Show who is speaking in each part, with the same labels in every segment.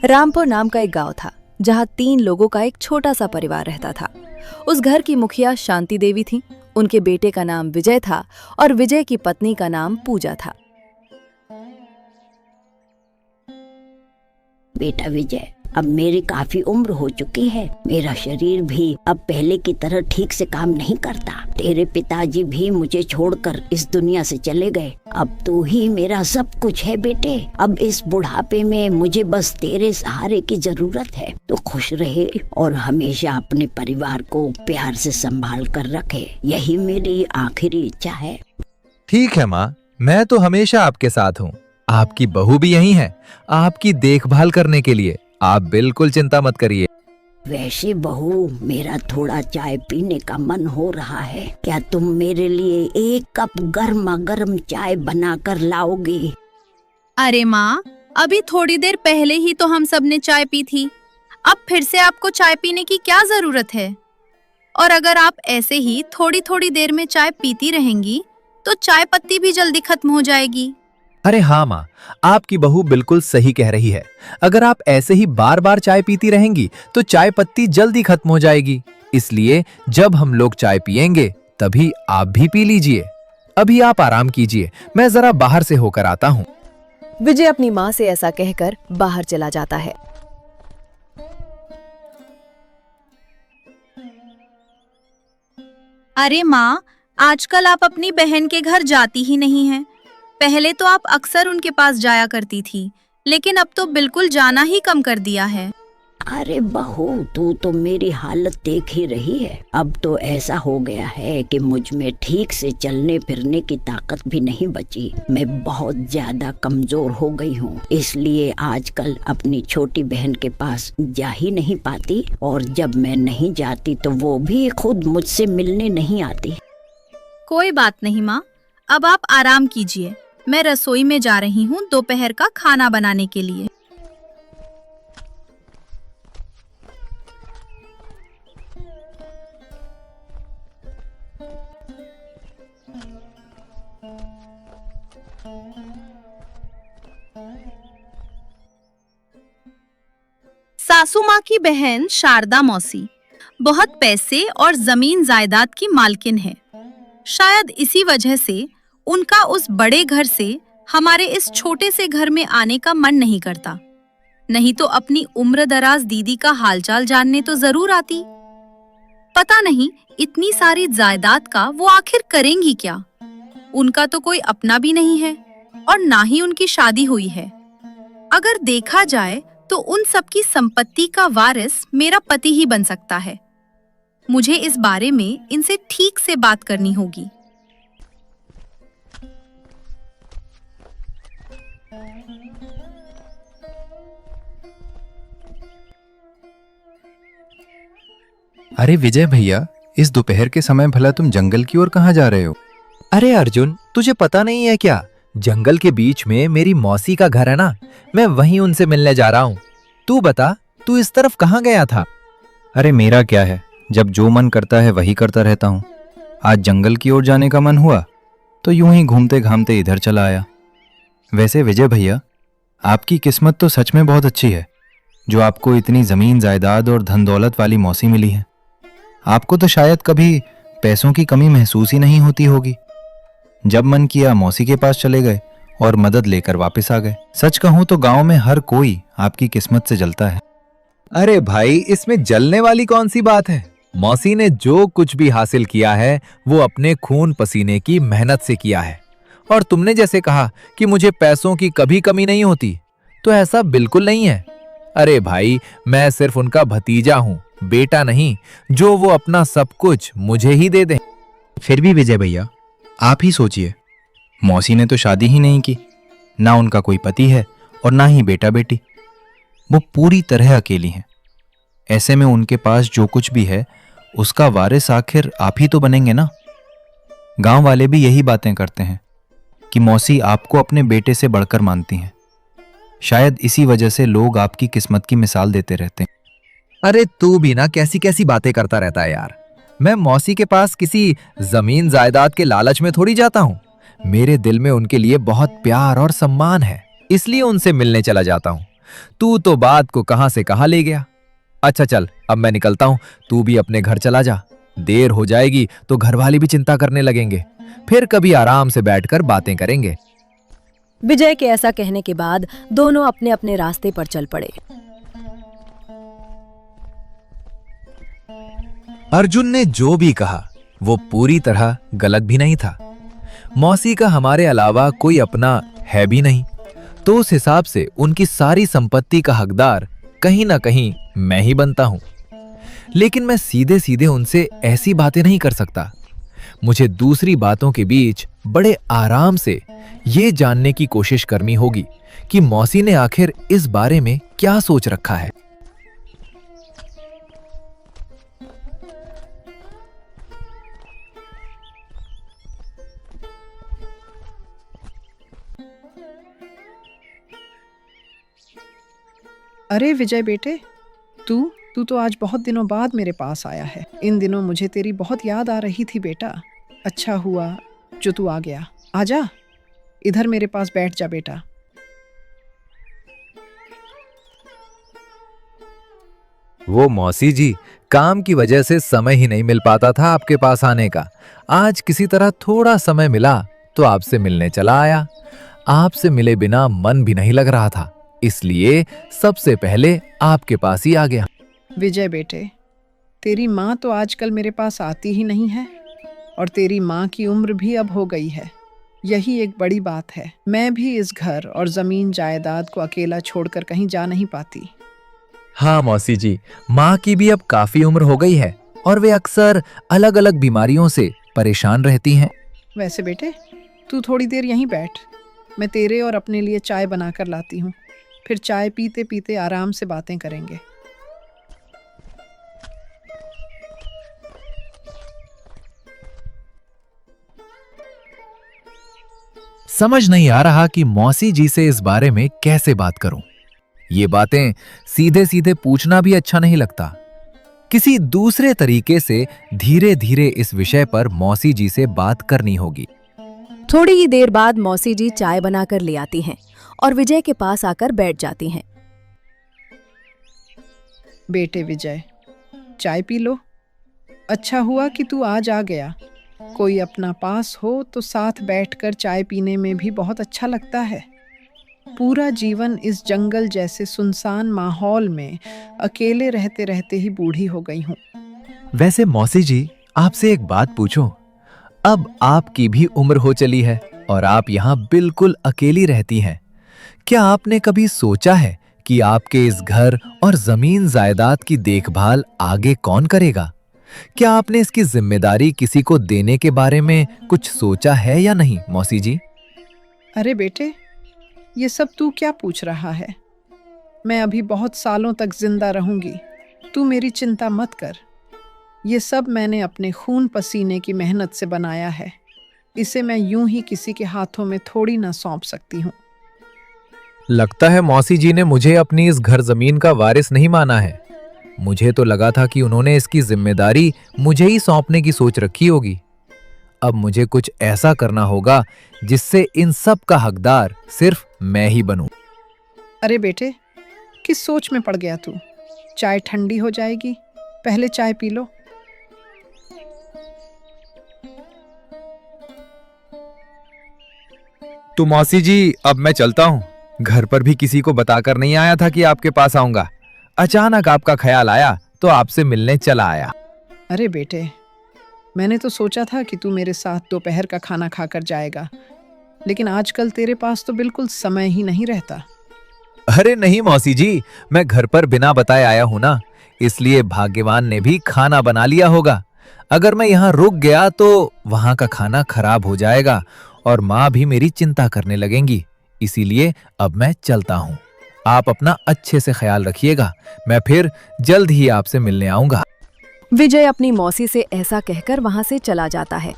Speaker 1: रामपुर नाम का एक गांव था जहां 3 लोगों का एक छोटा सा परिवार रहता था। उस घर की मुखिया शांति देवी थी। उनके बेटे का नाम विजय था और विजय की पत्नी का नाम पूजा था।
Speaker 2: बेटा विजय, अब मेरी काफी उम्र हो चुकी है। मेरा शरीर भी अब पहले की तरह ठीक से काम नहीं करता। तेरे पिताजी भी मुझे छोड़कर इस दुनिया से चले गए। अब तू ही मेरा सब कुछ है बेटे। अब इस बुढ़ापे में मुझे बस तेरे सहारे की जरूरत है। तो खुश रहे और हमेशा अपने परिवार को प्यार से संभाल कर रखे। यही मेरी आखिरी इच्छा है।
Speaker 3: ठीक है माँ, मैं तो हमेशा आपके साथ हूँ। आपकी बहू भी यहीं है आपकी देखभाल करने के लिए। आप बिल्कुल चिंता मत करिए।
Speaker 2: वैसे बहू, मेरा थोड़ा चाय पीने का मन हो रहा है। क्या तुम मेरे लिए 1 कप गर्मा गर्म चाय बना कर लाओगी?
Speaker 4: अरे माँ, अभी थोड़ी देर पहले ही तो हम सब ने चाय पी थी। अब फिर से आपको चाय पीने की क्या जरूरत है? और अगर आप ऐसे ही थोड़ी थोड़ी देर में चाय पीती रहेंगी तो चाय पत्ती भी जल्दी खत्म हो जाएगी।
Speaker 3: अरे हाँ माँ, आपकी बहू बिल्कुल सही कह रही है। अगर आप ऐसे ही बार बार चाय पीती रहेंगी तो चाय पत्ती जल्दी खत्म हो जाएगी। इसलिए जब हम लोग चाय पिएंगे तभी आप भी पी लीजिए। अभी आप आराम कीजिए, मैं जरा बाहर से होकर आता हूँ।
Speaker 1: विजय अपनी माँ से ऐसा कहकर बाहर चला जाता है।
Speaker 4: अरे माँ, आजकल आप अपनी बहन के घर जाती ही नहीं हैं। पहले तो आप अक्सर उनके पास जाया करती थी, लेकिन अब तो बिल्कुल जाना ही कम कर दिया है।
Speaker 2: अरे बहू, तू तो मेरी हालत देख ही रही है। अब तो ऐसा हो गया है कि मुझ में ठीक से चलने फिरने की ताकत भी नहीं बची। मैं बहुत ज्यादा कमजोर हो गई हूँ। इसलिए आजकल अपनी छोटी बहन के पास जा ही नहीं पाती, और जब मैं नहीं जाती तो वो भी खुद मुझसे मिलने नहीं आती।
Speaker 4: कोई बात नहीं माँ, अब आप आराम कीजिए। मैं रसोई में जा रही हूँ दोपहर का खाना बनाने के लिए। सासू माँ की बहन शारदा मौसी बहुत पैसे और जमीन जायदाद की मालकिन है। शायद इसी वजह से उनका उस बड़े घर से हमारे इस छोटे से घर में आने का मन नहीं करता। नहीं तो अपनी उम्र दराज दीदी का हालचाल जानने तो जरूर आती। पता नहीं इतनी सारी जायदाद का वो आखिर करेंगी क्या? उनका तो कोई अपना भी नहीं है और ना ही उनकी शादी हुई है। अगर देखा जाए तो उन सब की संपत्ति का वारिस मेरा पति ही बन सकता है। मुझे इस बारे में इनसे ठीक से बात करनी होगी।
Speaker 5: अरे विजय भैया, इस दोपहर के समय भला तुम जंगल की ओर कहाँ जा रहे हो?
Speaker 3: अरे अर्जुन, तुझे पता नहीं है क्या? जंगल के बीच में मेरी मौसी का घर है ना, मैं वहीं उनसे मिलने जा रहा हूँ। तू बता, तू इस तरफ कहाँ गया था?
Speaker 5: अरे मेरा क्या है, जब जो मन करता है वही करता रहता हूँ। आज जंगल की ओर जाने का मन हुआ तो यूं ही घूमते घामते इधर चला आया। वैसे विजय भैया, आपकी किस्मत तो सच में बहुत अच्छी है जो आपको इतनी जमीन जायदाद और धन दौलत वाली मौसी मिली है। आपको तो शायद कभी पैसों की कमी महसूस ही नहीं होती होगी। जब मन किया मौसी के पास चले गए और मदद लेकर वापस आ गए। सच कहूं तो गांव में हर कोई आपकी किस्मत से जलता है।
Speaker 3: अरे भाई, इसमें जलने वाली कौन सी बात है? मौसी ने जो कुछ भी हासिल किया है वो अपने खून पसीने की मेहनत से किया है। और तुमने जैसे कहा कि मुझे पैसों की कभी कमी नहीं होती, तो ऐसा बिल्कुल नहीं है। अरे भाई, मैं सिर्फ उनका भतीजा हूँ, बेटा नहीं, जो वो अपना सब कुछ मुझे ही दे दें।
Speaker 5: फिर भी विजय भैया, आप ही सोचिए, मौसी ने तो शादी ही नहीं की, ना उनका कोई पति है और ना ही बेटा बेटी। वो पूरी तरह अकेली हैं। ऐसे में उनके पास जो कुछ भी है उसका वारिस आखिर आप ही तो बनेंगे ना। गांव वाले भी यही बातें करते हैं कि मौसी आपको अपने बेटे से बढ़कर मानती हैं। शायद इसी वजह से लोग आपकी किस्मत की मिसाल देते रहते हैं।
Speaker 3: अरे तू भी ना कैसी कैसी बातें करता रहता है यार। मैं मौसी के पास किसी जमीन जायदाद के लालच में थोड़ी जाता हूँ। मेरे दिल में उनके लिए बहुत प्यार और सम्मान है, इसलिए उनसे मिलने चला जाता हूँ। तू तो बात को कहां से कहां ले गया। अच्छा चल, अब मैं निकलता हूं, तू भी अपने घर चला जा। देर हो जाएगी तो घरवाले भी चिंता करने लगेंगे। फिर कभी आराम से बैठकर बातें करेंगे।
Speaker 1: विजय के ऐसा कहने के बाद दोनों अपने अपने रास्ते पर चल पड़े।
Speaker 3: अर्जुन ने जो भी कहा वो पूरी तरह गलत भी नहीं था। मौसी का हमारे अलावा कोई अपना है भी नहीं, तो उस हिसाब से उनकी सारी संपत्ति का हकदार कहीं ना कहीं मैं ही बनता हूं। लेकिन मैं सीधे सीधे उनसे ऐसी बातें नहीं कर सकता। मुझे दूसरी बातों के बीच बड़े आराम से ये जानने की कोशिश करनी होगी कि मौसी ने आखिर इस बारे में क्या सोच रखा है।
Speaker 6: अरे विजय बेटे, तू तो आज बहुत दिनों बाद मेरे पास आया है। इन दिनों मुझे तेरी बहुत याद आ रही थी बेटा। अच्छा हुआ जो तू आ गया। आजा, इधर मेरे पास बैठ जा बेटा।
Speaker 3: वो मौसी जी, काम की वजह से समय ही नहीं मिल पाता था आपके पास आने का। आज किसी तरह थोड़ा समय मिला तो आपसे मिलने चला आया। आपसे मिले बिना मन भी नहीं लग रहा था, इसलिए सबसे पहले आपके पास ही आ गया।
Speaker 6: विजय बेटे, तेरी माँ तो आजकल मेरे पास आती ही नहीं है और तेरी माँ की उम्र भी अब हो गई है। यही एक बड़ी बात है। मैं भी इस घर और जमीन जायदाद को अकेला छोड़कर कहीं जा नहीं पाती।
Speaker 3: हाँ मौसी जी, माँ की भी अब काफी उम्र हो गई है और वे अक्सर अलग अलग बीमारियों से परेशान रहती हैं।
Speaker 6: वैसे बेटे, तू थोड़ी देर यहीं बैठ, मैं तेरे और अपने लिए चाय बनाकर लाती हूँ। फिर चाय पीते पीते आराम से बातें करेंगे।
Speaker 3: समझ नहीं आ रहा कि मौसी जी से इस बारे में कैसे बात करूं। ये बातें सीधे सीधे पूछना भी अच्छा नहीं लगता। किसी दूसरे तरीके से धीरे धीरे इस विषय पर मौसी जी से बात करनी होगी।
Speaker 1: थोड़ी ही देर बाद मौसी जी चाय बनाकर ले आती हैं और विजय के पास आकर बैठ जाती हैं।
Speaker 6: बेटे विजय, चाय पी लो। अच्छा हुआ कि तू आज आ गया। कोई अपना पास हो तो साथ बैठकर चाय पीने में भी बहुत अच्छा लगता है। पूरा जीवन इस जंगल जैसे सुनसान माहौल में अकेले रहते रहते ही बूढ़ी हो गई हूँ।
Speaker 3: वैसे मौसी जी, आपसे एक बात पूछूं? अब आपकी भी उम्र हो चली है और आप यहाँ बिल्कुल अकेली रहती हैं। क्या आपने कभी सोचा है कि आपके इस घर और जमीन जायदाद की देखभाल आगे कौन करेगा? क्या आपने इसकी जिम्मेदारी किसी को देने के बारे में कुछ सोचा है या नहीं मौसी जी?
Speaker 6: अरे बेटे, ये सब तू क्या पूछ रहा है? मैं अभी बहुत सालों तक जिंदा रहूंगी। तू मेरी चिंता मत कर। ये सब मैंने अपने खून पसीने की मेहनत से बनाया है। इसे मैं यूं ही किसी के हाथों में थोड़ी ना सौंप सकती हूँ।
Speaker 3: लगता है मौसी जी ने मुझे अपनी इस घर जमीन का वारिस नहीं माना है। मुझे तो लगा था कि उन्होंने इसकी जिम्मेदारी मुझे ही सौंपने की सोच रखी होगी। अब मुझे कुछ ऐसा करना होगा जिससे इन सब का हकदार सिर्फ मैं ही बनूं।
Speaker 6: अरे बेटे, किस सोच में पड़ गया तू? चाय ठंडी हो जाएगी, पहले चाय पी लो।
Speaker 3: तो मौसी जी, अब मैं चलता हूँ। घर पर भी किसी को बताकर नहीं आया था कि आपके पास आऊंगा। अचानक आपका ख्याल आया तो आपसे मिलने चला आया।
Speaker 6: अरे बेटे, मैंने तो सोचा था कि तू मेरे साथ दोपहर का खाना खाकर जाएगा, लेकिन आजकल तेरे पास तो बिल्कुल समय ही नहीं रहता।
Speaker 3: अरे नहीं मौसी जी, मैं घर पर बिना बताए आया हूं ना, इसलिए भाग्यवान ने भी खाना बना लिया होगा। अगर मैं यहाँ रुक गया तो वहां का खाना खराब हो जाएगा और माँ भी मेरी चिंता करने लगेंगी। इसीलिए अब मैं चलता हूँ। आप अपना अच्छे से ख्याल रखिएगा। मैं फिर जल्द ही आपसे मिलने आऊंगा।
Speaker 1: विजय अपनी मौसी से ऐसा कहकर वहां से चला जाता है।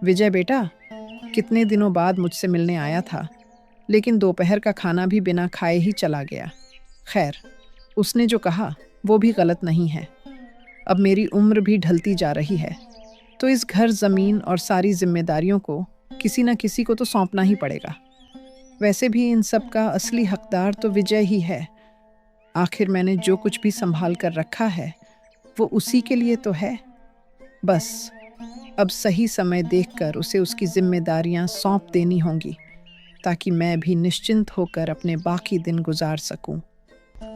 Speaker 6: विजय बेटा, कितने दिनों बाद मुझसे मिलने आया था, लेकिन दोपहर का खाना भी बिना खाए ही चला गया। खैर, उसने जो कहा वो भी गलत नहीं है। अब मेरी उम्र भी ढलती जा रही है, तो इस घर, ज़मीन और सारी जिम्मेदारियों को किसी न किसी को तो सौंपना ही पड़ेगा। वैसे भी इन सब का असली हकदार तो विजय ही है। आखिर मैंने जो कुछ भी संभाल कर रखा है वो उसी के लिए तो है। बस अब सही समय देखकर उसे उसकी जिम्मेदारियां सौंप देनी होंगी, ताकि मैं भी निश्चिंत होकर अपने बाकी दिन गुजार सकूं।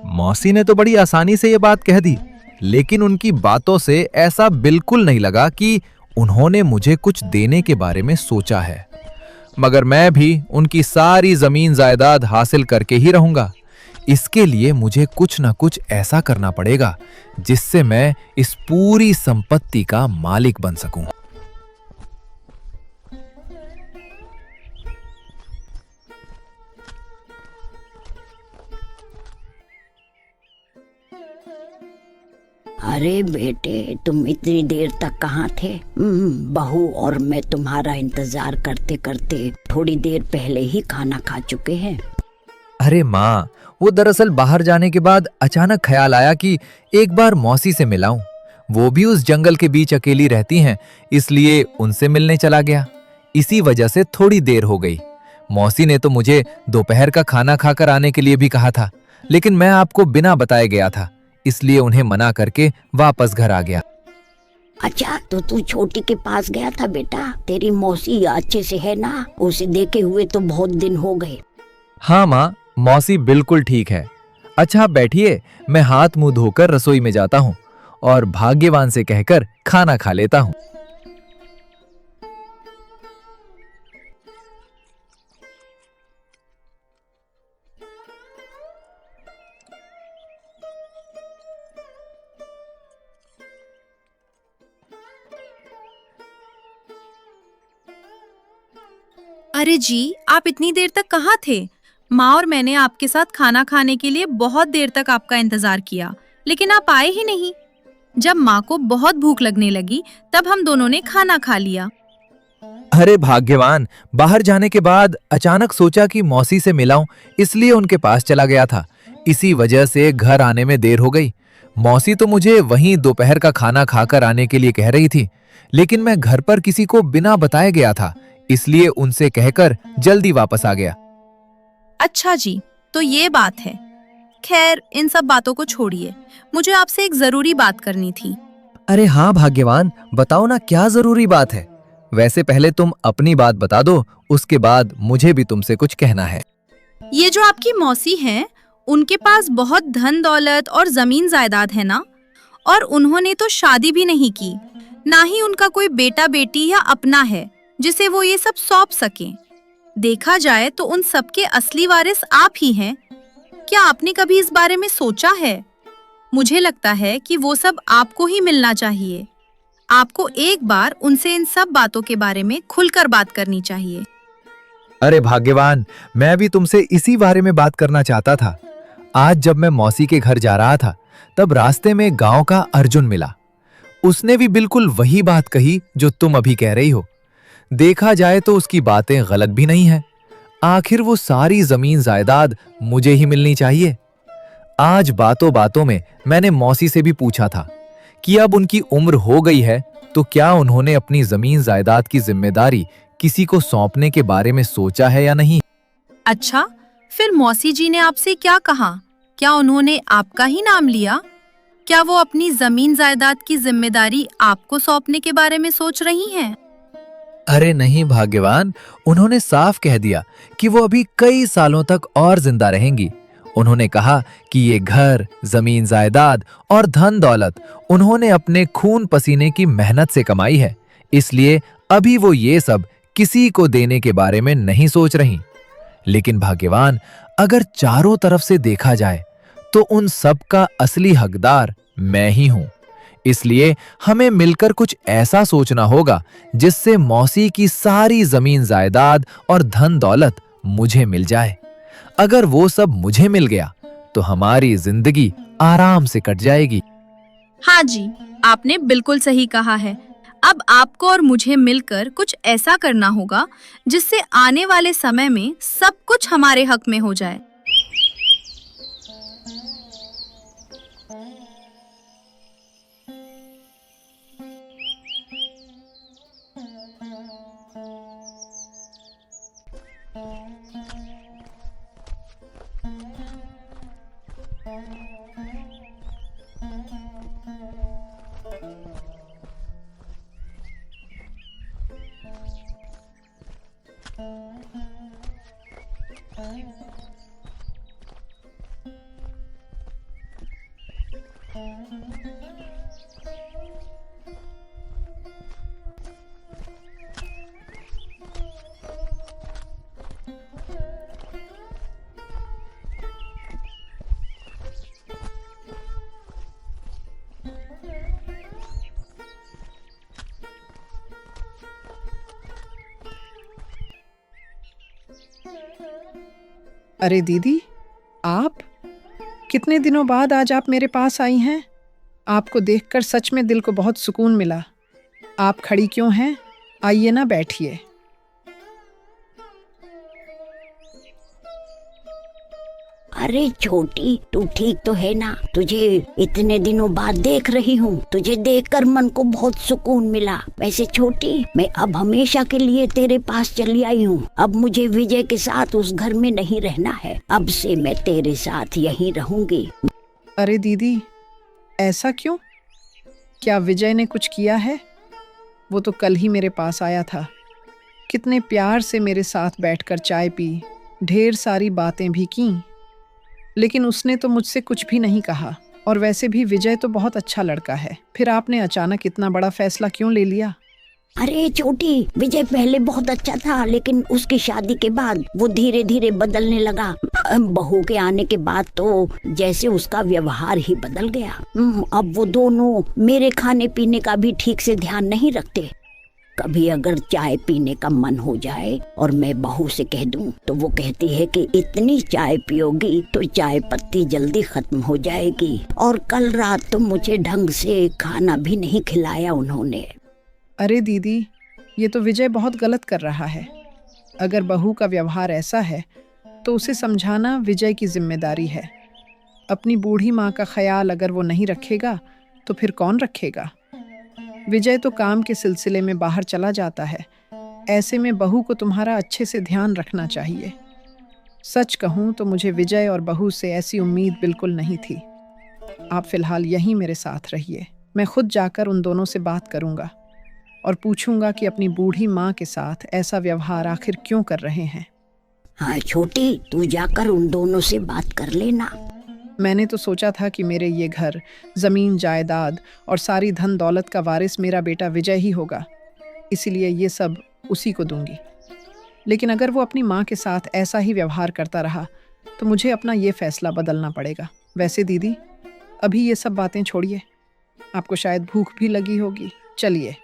Speaker 3: मौसी ने तो बड़ी आसानी से ये बात कह दी, लेकिन उनकी बातों से ऐसा बिल्कुल नहीं लगा कि उन्होंने मुझे कुछ देने के बारे में सोचा है। मगर मैं भी उनकी सारी जमीन जायदाद हासिल करके ही रहूंगा। इसके लिए मुझे कुछ न कुछ ऐसा करना पड़ेगा जिससे मैं इस पूरी संपत्ति का मालिक बन सकूं।
Speaker 2: अरे बेटे, तुम इतनी देर तक कहाँ थे? बहू और मैं तुम्हारा इंतजार करते करते थोड़ी देर पहले ही खाना खा चुके हैं।
Speaker 3: अरे माँ, वो दरअसल बाहर जाने के बाद अचानक ख्याल आया कि एक बार मौसी से मिलाऊं। वो भी उस जंगल के बीच अकेली रहती हैं, इसलिए उनसे मिलने चला गया। इसी वजह से थोड़ी देर हो गई। मौसी ने तो मुझे दोपहर का खाना खाकर आने के लिए भी कहा था, लेकिन मैं आपको बिना बताए गया था, इसलिए उन्हें मना करके वापस घर आ गया।
Speaker 2: अच्छा, तो तू छोटी के पास गया था बेटा? तेरी मौसी अच्छे से है ना? उसे देखे हुए तो बहुत दिन हो गए।
Speaker 3: हाँ माँ, मौसी बिल्कुल ठीक है। अच्छा आप बैठिए, मैं हाथ मुंह धोकर रसोई में जाता हूँ और भाग्यवान से कहकर खाना खा लेता हूँ।
Speaker 4: अरे जी, आप इतनी देर तक कहाँ थे? माँ और मैंने आपके साथ खाना खाने के लिए बहुत देर तक आपका इंतजार किया, लेकिन आप आए ही नहीं। जब माँ को बहुत भूख लगने लगी, तब हम दोनों ने खाना खा लिया।
Speaker 3: अरे भाग्यवान, बाहर जाने के बाद अचानक सोचा कि मौसी से मिलाऊं, इसलिए उनके पास चला गया था। इसी वजह से घर आने में देर हो गई। मौसी तो मुझे वहीं दोपहर का खाना खाकर आने के लिए कह रही थी, लेकिन मैं घर पर किसी को बिना बताए गया था, इसलिए उनसे कहकर जल्दी वापस आ गया।
Speaker 4: अच्छा जी, तो ये बात है। खैर, इन सब बातों को छोड़िए, मुझे आपसे एक जरूरी बात करनी थी।
Speaker 3: अरे हाँ भाग्यवान, बताओ ना क्या जरूरी बात है। वैसे पहले तुम अपनी बात बता दो, उसके बाद मुझे भी तुमसे कुछ कहना है।
Speaker 4: ये जो आपकी मौसी हैं, उनके पास बहुत धन दौलत और जमीन जायदाद है ना? और उन्होंने तो शादी भी नहीं की, ना ही उनका कोई बेटा बेटी या अपना है जिसे वो ये सब सौंप सकें। देखा जाए तो उन सबके असली वारिस आप ही हैं। क्या आपने कभी इस बारे में सोचा है? मुझे लगता है कि वो सब आपको ही मिलना चाहिए। आपको एक बार उनसे इन सब बातों के बारे में खुलकर बात करनी चाहिए।
Speaker 3: अरे भाग्यवान, मैं भी तुमसे इसी बारे में बात करना चाहता था। आज जब मैं मौसी के घर जा रहा था, तब रास्ते में गांव का अर्जुन मिला। उसने भी बिल्कुल वही बात कही जो तुम अभी कह रही हो। देखा जाए तो उसकी बातें गलत भी नहीं है। आखिर वो सारी जमीन जायदाद मुझे ही मिलनी चाहिए। आज बातों बातों में मैंने मौसी से भी पूछा था कि अब उनकी उम्र हो गई है, तो क्या उन्होंने अपनी जमीन जायदाद की जिम्मेदारी किसी को सौंपने के बारे में सोचा है या नहीं।
Speaker 4: अच्छा, फिर मौसी जी ने आपसे क्या कहा? क्या उन्होंने आपका ही नाम लिया? क्या वो अपनी जमीन जायदाद की जिम्मेदारी आपको सौंपने के बारे में सोच रही हैं?
Speaker 3: अरे नहीं भाग्यवान, उन्होंने साफ कह दिया कि वो अभी कई सालों तक और जिंदा रहेंगी। उन्होंने कहा कि ये घर, जमीन जायदाद और धन दौलत उन्होंने अपने खून पसीने की मेहनत से कमाई है, इसलिए अभी वो ये सब किसी को देने के बारे में नहीं सोच रही। लेकिन भाग्यवान, अगर चारों तरफ से देखा जाए तो उन सब का असली हकदार मैं ही हूं। इसलिए हमें मिलकर कुछ ऐसा सोचना होगा जिससे मौसी की सारी जमीन जायदाद और धन दौलत मुझे मिल जाए। अगर वो सब मुझे मिल गया तो हमारी जिंदगी आराम से कट जाएगी।
Speaker 4: हाँ जी, आपने बिल्कुल सही कहा है। अब आपको और मुझे मिलकर कुछ ऐसा करना होगा जिससे आने वाले समय में सब कुछ हमारे हक में हो जाए।
Speaker 6: अरे दीदी, आप कितने दिनों बाद आज आप मेरे पास आई हैं। आपको देखकर सच में दिल को बहुत सुकून मिला। आप खड़ी क्यों हैं? आइए ना, बैठिए।
Speaker 2: अरे छोटी, तू ठीक तो है ना? तुझे इतने दिनों बाद देख रही हूँ। तुझे देखकर मन को बहुत सुकून मिला। वैसे छोटी, मैं अब हमेशा के लिए तेरे पास चली आई हूँ। अब मुझे विजय के साथ उस घर में नहीं रहना है। अब से मैं तेरे साथ यहीं रहूंगी।
Speaker 6: अरे दीदी, ऐसा क्यों? क्या विजय ने कुछ किया है? वो तो कल ही मेरे पास आया था। कितने प्यार से मेरे साथ बैठकर चाय पी, ढेर सारी बातें भी की, लेकिन उसने तो मुझसे कुछ भी नहीं कहा। और वैसे भी विजय तो बहुत अच्छा लड़का है। फिर आपने अचानक इतना बड़ा फैसला क्यों ले लिया?
Speaker 2: अरे छोटी, विजय पहले बहुत अच्छा था, लेकिन उसकी शादी के बाद वो धीरे धीरे बदलने लगा। बहू के आने के बाद तो जैसे उसका व्यवहार ही बदल गया। अब वो दोनों मेरे खाने पीने का भी ठीक से ध्यान नहीं रखते। कभी अगर चाय पीने का मन हो जाए और मैं बहू से कह दूं, तो वो कहती है कि इतनी चाय पियोगी तो चाय पत्ती जल्दी खत्म हो जाएगी। और कल रात तो मुझे ढंग से खाना भी नहीं खिलाया उन्होंने।
Speaker 6: अरे दीदी, ये तो विजय बहुत गलत कर रहा है। अगर बहू का व्यवहार ऐसा है तो उसे समझाना विजय की जिम्मेदारी है। अपनी बूढ़ी माँ का ख्याल अगर वो नहीं रखेगा तो फिर कौन रखेगा? विजय तो काम के सिलसिले में बाहर चला जाता है। ऐसे में बहू को तुम्हारा अच्छे से ध्यान रखना चाहिए। सच कहूँ तो मुझे विजय और बहू से ऐसी उम्मीद बिल्कुल नहीं थी। आप फिलहाल यहीं मेरे साथ रहिए। मैं खुद जाकर उन दोनों से बात करूँगा और पूछूंगा कि अपनी बूढ़ी माँ के साथ ऐसा व्यवहार आखिर क्यों कर रहे हैं।
Speaker 2: हाँ छोटी, तू जाकर उन दोनों से बात कर लेना।
Speaker 6: मैंने तो सोचा था कि मेरे ये घर, जमीन जायदाद और सारी धन दौलत का वारिस मेरा बेटा विजय ही होगा, इसीलिए ये सब उसी को दूंगी। लेकिन अगर वो अपनी माँ के साथ ऐसा ही व्यवहार करता रहा तो मुझे अपना ये फैसला बदलना पड़ेगा। वैसे दीदी, अभी ये सब बातें छोड़िए। आपको शायद भूख भी लगी होगी। चलिए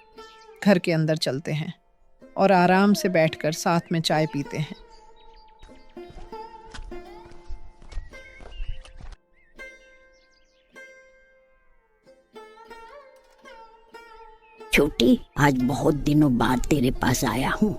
Speaker 6: घर के अंदर चलते हैं और आराम से बैठकर साथ में चाय पीते हैं।
Speaker 2: छोटी, आज बहुत दिनों बाद तेरे पास आया हूँ।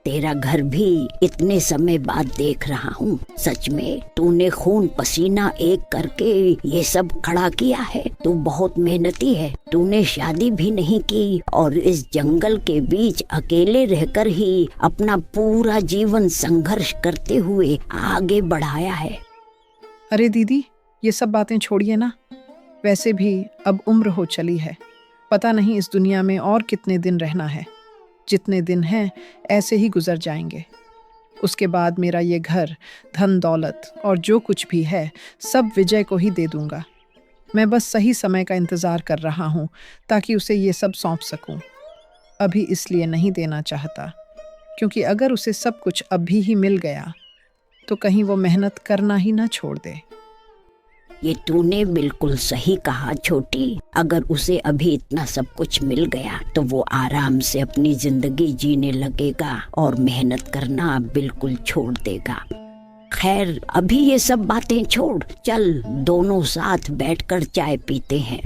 Speaker 2: तेरा घर भी इतने समय बाद देख रहा हूँ। सच में तूने खून पसीना एक करके ये सब खड़ा किया है। तू बहुत मेहनती है। तूने शादी भी नहीं की और इस जंगल के बीच अकेले रहकर ही अपना पूरा जीवन संघर्ष करते हुए आगे बढ़ाया है।
Speaker 6: अरे दीदी, ये सब बातें छोड़िए ना। वैसे भी अब उम्र हो चली है। पता नहीं इस दुनिया में और कितने दिन रहना है। जितने दिन हैं ऐसे ही गुजर जाएंगे। उसके बाद मेरा ये घर, धन दौलत और जो कुछ भी है सब विजय को ही दे दूंगा। मैं बस सही समय का इंतज़ार कर रहा हूँ ताकि उसे ये सब सौंप सकूँ। अभी इसलिए नहीं देना चाहता क्योंकि अगर उसे सब कुछ अभी ही मिल गया तो कहीं वो मेहनत करना ही ना छोड़ दे।
Speaker 2: ये तूने बिल्कुल सही कहा छोटी। अगर उसे अभी इतना सब कुछ मिल गया तो वो आराम से अपनी जिंदगी जीने लगेगा और मेहनत करना बिल्कुल छोड़ देगा। खैर, अभी ये सब बातें छोड़, चल दोनों साथ बैठकर चाय पीते हैं।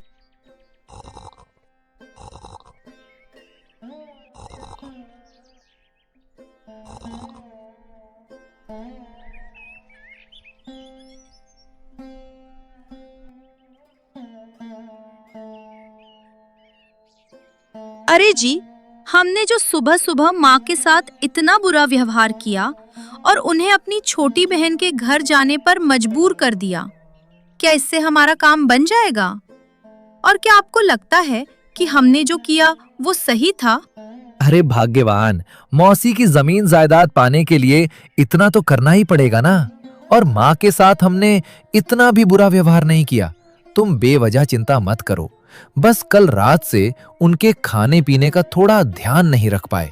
Speaker 7: अरे जी,
Speaker 4: हमने जो सुबह सुबह माँ के साथ इतना बुरा व्यवहार किया और उन्हें अपनी छोटी बहन के घर जाने पर मजबूर कर दिया, क्या इससे हमारा काम बन जाएगा? और क्या आपको लगता है कि हमने जो किया वो सही था?
Speaker 3: अरे भाग्यवान, मौसी की जमीन जायदाद पाने के लिए इतना तो करना ही पड़ेगा ना। और माँ के साथ हमने इतना भी बुरा व्यवहार नहीं किया। तुम बेवजह चिंता मत करो। बस कल रात से उनके खाने पीने का थोड़ा ध्यान नहीं रख पाए,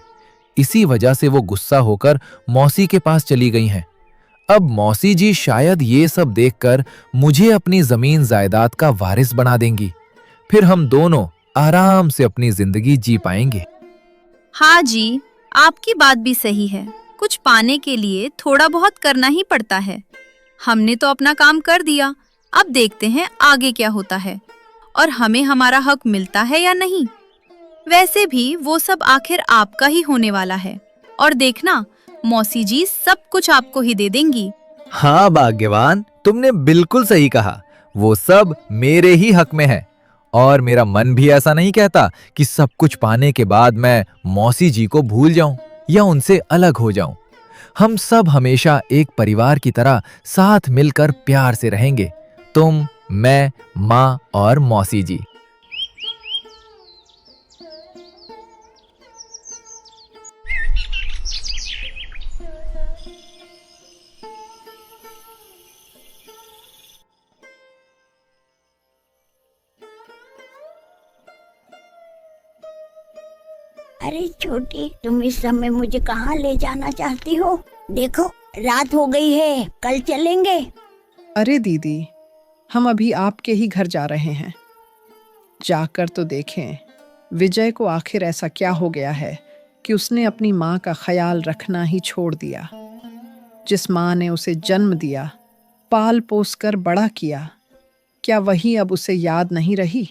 Speaker 3: इसी वजह से वो गुस्सा होकर मौसी के पास चली गई हैं। अब मौसी जी शायद ये सब देखकर मुझे अपनी जमीन जायदाद का वारिस बना देंगी। फिर हम दोनों आराम से अपनी जिंदगी जी पाएंगे।
Speaker 4: हाँ जी, आपकी बात भी सही है। कुछ पाने के लिए थोड़ा बहुत करना ही पड़ता है। हमने तो अपना काम कर दिया, अब देखते हैं आगे क्या होता है और हमें हमारा हक मिलता है या नहीं। वैसे भी वो सब आखिर आपका ही होने वाला है और देखना, मौसी जी सब कुछ आपको ही दे देंगी।
Speaker 3: हाँ भाग्यवान, तुमने बिल्कुल सही कहा। वो सब मेरे ही हक में है और मेरा मन भी ऐसा नहीं कहता कि सब कुछ पाने के बाद मैं मौसी जी को भूल जाऊं या उनसे अलग हो जाऊं। हम सब हमेशा एक परिवार की तरह साथ मिलकर प्यार से रहेंगे, तुम, मैं, माँ और मौसी जी।
Speaker 2: अरे छोटी, तुम इस समय मुझे कहाँ ले जाना चाहती हो? देखो रात हो गई है, कल चलेंगे।
Speaker 6: अरे दीदी, हम अभी आपके ही घर जा रहे हैं। जाकर तो देखें विजय को आखिर ऐसा क्या हो गया है कि उसने अपनी माँ का ख्याल रखना ही छोड़ दिया। जिस माँ ने उसे जन्म दिया, पाल पोस कर बड़ा किया, क्या वही अब उसे याद नहीं रही?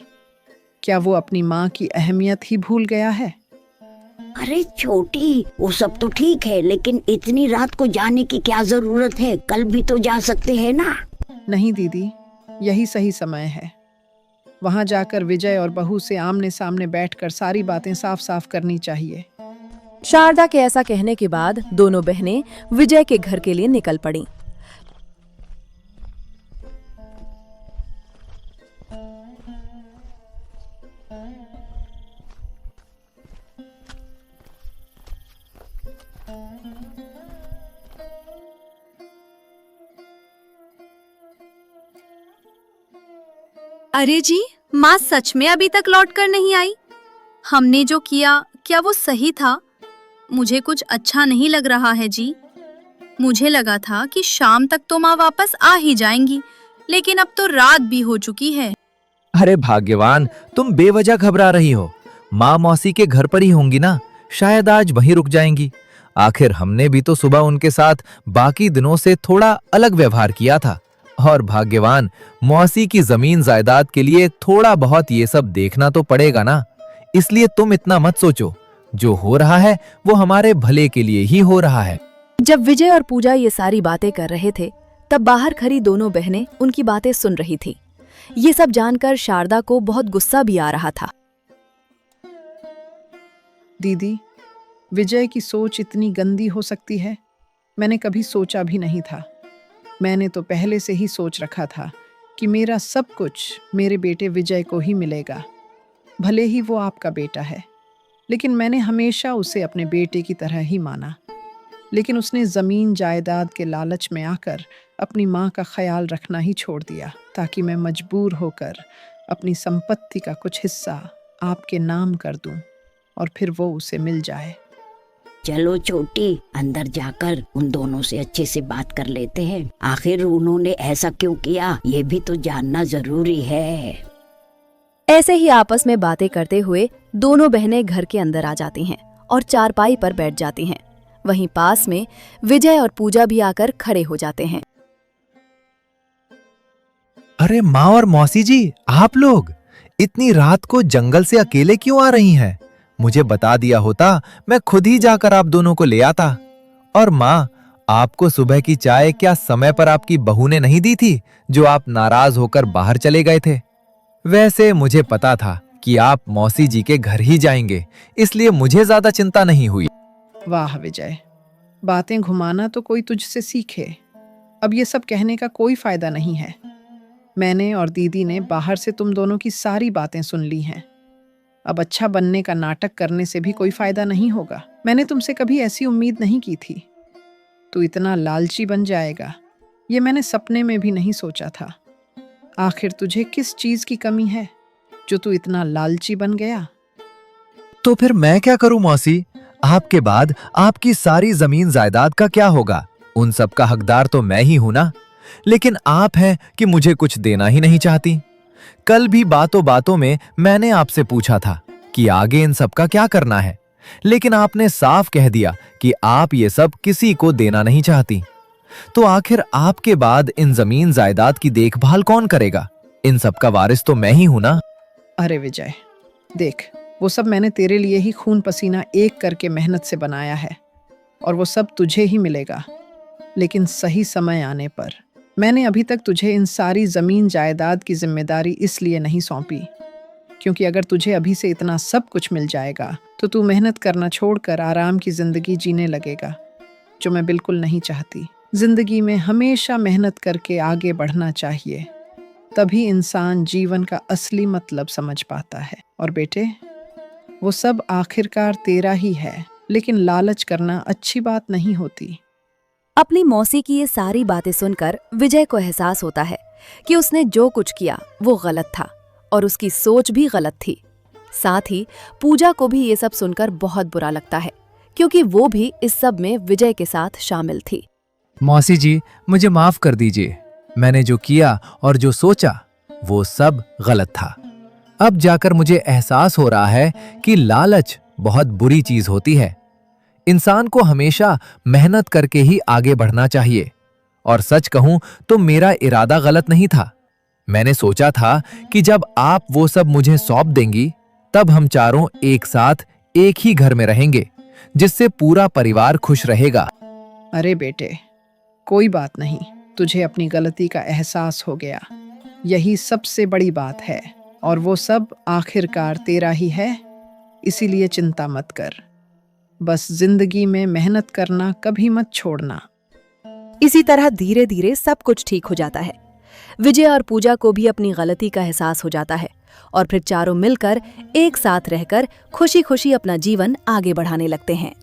Speaker 6: क्या वो अपनी माँ की अहमियत ही भूल गया है?
Speaker 2: अरे छोटी, वो सब तो ठीक है, लेकिन इतनी रात को जाने की क्या जरूरत है? कल भी तो जा सकते हैं ना।
Speaker 6: नहीं दीदी, यही सही समय है। वहां जाकर विजय और बहू से आमने सामने बैठकर सारी बातें साफ साफ करनी चाहिए।
Speaker 1: शारदा के ऐसा कहने के बाद दोनों बहनें विजय के घर के लिए निकल पड़ीं।
Speaker 4: अरे जी, माँ सच में अभी तक लौट कर नहीं आई। हमने जो किया क्या वो सही था? मुझे कुछ अच्छा नहीं लग रहा है जी। मुझे लगा था कि शाम तक तो माँ वापस आ ही जाएंगी, लेकिन अब तो रात भी हो चुकी है।
Speaker 3: अरे भाग्यवान, तुम बेवजह घबरा रही हो। माँ मौसी के घर पर ही होंगी ना, शायद आज वहीं रुक जाएंगी। आखिर हमने भी तो सुबह उनके साथ बाकी दिनों से थोड़ा अलग व्यवहार किया था। और भाग्यवान, मौसी की जमीन जायदाद के लिए थोड़ा बहुत ये सब देखना तो पड़ेगा ना। इसलिए तुम इतना मत सोचो, जो हो रहा है वो हमारे भले के लिए ही हो रहा है।
Speaker 1: जब विजय और पूजा ये सारी बातें कर रहे थे, तब बाहर खड़ी दोनों बहनें उनकी बातें सुन रही थी। ये सब जानकर शारदा को बहुत गुस्सा भी आ रहा था।
Speaker 6: दीदी, विजय की सोच इतनी गंदी हो सकती है, मैंने कभी सोचा भी नहीं था। मैंने तो पहले से ही सोच रखा था कि मेरा सब कुछ मेरे बेटे विजय को ही मिलेगा। भले ही वो आपका बेटा है, लेकिन मैंने हमेशा उसे अपने बेटे की तरह ही माना। लेकिन उसने ज़मीन जायदाद के लालच में आकर अपनी माँ का ख्याल रखना ही छोड़ दिया, ताकि मैं मजबूर होकर अपनी संपत्ति का कुछ हिस्सा आपके नाम कर दूं और फिर वो उसे मिल जाए।
Speaker 2: चलो छोटी, अंदर जाकर उन दोनों से अच्छे से बात कर लेते हैं। आखिर उन्होंने ऐसा क्यों किया, ये भी तो जानना जरूरी है।
Speaker 1: ऐसे ही आपस में बातें करते हुए दोनों बहनें घर के अंदर आ जाती हैं और चारपाई पर बैठ जाती हैं। वहीं पास में विजय और पूजा भी आकर खड़े हो जाते हैं।
Speaker 3: अरे माँ और मौसी जी, आप लोग इतनी रात को जंगल से अकेले क्यों आ रही हैं? मुझे बता दिया होता, मैं खुद ही जाकर आप दोनों को ले आता। और माँ, आपको सुबह की चाय क्या समय पर आपकी बहू ने नहीं दी थी, जो आप नाराज होकर बाहर चले गए थे? वैसे मुझे पता था कि आप मौसी जी के घर ही जाएंगे, इसलिए मुझे ज्यादा चिंता नहीं हुई।
Speaker 6: वाह विजय, बातें घुमाना तो कोई तुझसे सीखे। अब ये सब कहने का कोई फायदा नहीं है। मैंने और दीदी ने बाहर से तुम दोनों की सारी बातें सुन ली हैं। अब अच्छा बनने का नाटक करने से भी कोई फायदा नहीं होगा। मैंने तुमसे कभी ऐसी उम्मीद नहीं की थी। तू इतना लालची बन जाएगा, ये मैंने सपने में भी नहीं सोचा था। आखिर तुझे किस चीज की कमी है जो तू इतना लालची बन गया?
Speaker 3: तो फिर मैं क्या करूं मौसी? आपके बाद आपकी सारी जमीन जायदाद का क्या होगा? उन सब का हकदार तो मैं ही हूं ना। लेकिन आप हैं कि मुझे कुछ देना ही नहीं चाहती। कल भी बातों बातों में मैंने आपसे पूछा था कि आगे इन सब का क्या करना है, लेकिन आपने साफ कह दिया कि आप ये सब किसी को देना नहीं चाहती। तो आखिर आपके बाद इन जमीन जायदाद की देखभाल कौन करेगा? इन सब का वारिस तो मैं ही हूं ना।
Speaker 6: अरे विजय, देख, वो सब मैंने तेरे लिए ही खून पसीना एक करके मेहनत से बनाया है और वो सब तुझे ही मिलेगा, लेकिन सही समय आने पर। मैंने अभी तक तुझे इन सारी जमीन जायदाद की जिम्मेदारी इसलिए नहीं सौंपी क्योंकि अगर तुझे अभी से इतना सब कुछ मिल जाएगा तो तू मेहनत करना छोड़कर आराम की जिंदगी जीने लगेगा, जो मैं बिल्कुल नहीं चाहती। जिंदगी में हमेशा मेहनत करके आगे बढ़ना चाहिए, तभी इंसान जीवन का असली मतलब समझ पाता है। और बेटे, वो सब आखिरकार तेरा ही है, लेकिन लालच करना अच्छी बात नहीं होती।
Speaker 1: अपनी मौसी की ये सारी बातें सुनकर विजय को एहसास होता है कि उसने जो कुछ किया वो गलत था और उसकी सोच भी गलत थी। साथ ही पूजा को भी ये सब सुनकर बहुत बुरा लगता है क्योंकि वो भी इस सब में विजय के साथ शामिल थी।
Speaker 3: मौसी जी, मुझे माफ कर दीजिए। मैंने जो किया और जो सोचा वो सब गलत था। अब जाकर मुझे एहसास हो रहा है कि लालच बहुत बुरी चीज होती है। इंसान को हमेशा मेहनत करके ही आगे बढ़ना चाहिए। और सच कहूं तो मेरा इरादा गलत नहीं था। मैंने सोचा था कि जब आप वो सब मुझे सौंप देंगी तब हम चारों एक साथ एक ही घर में रहेंगे, जिससे पूरा परिवार खुश रहेगा।
Speaker 6: अरे बेटे, कोई बात नहीं, तुझे अपनी गलती का एहसास हो गया, यही सबसे बड़ी बात है। और वो सब आखिरकार तेरा ही है, इसीलिए चिंता मत कर। बस जिंदगी में मेहनत करना कभी मत छोड़ना।
Speaker 1: इसी तरह धीरे धीरे सब कुछ ठीक हो जाता है। विजय और पूजा को भी अपनी गलती का एहसास हो जाता है और फिर चारों मिलकर एक साथ रहकर खुशी खुशी अपना जीवन आगे बढ़ाने लगते हैं।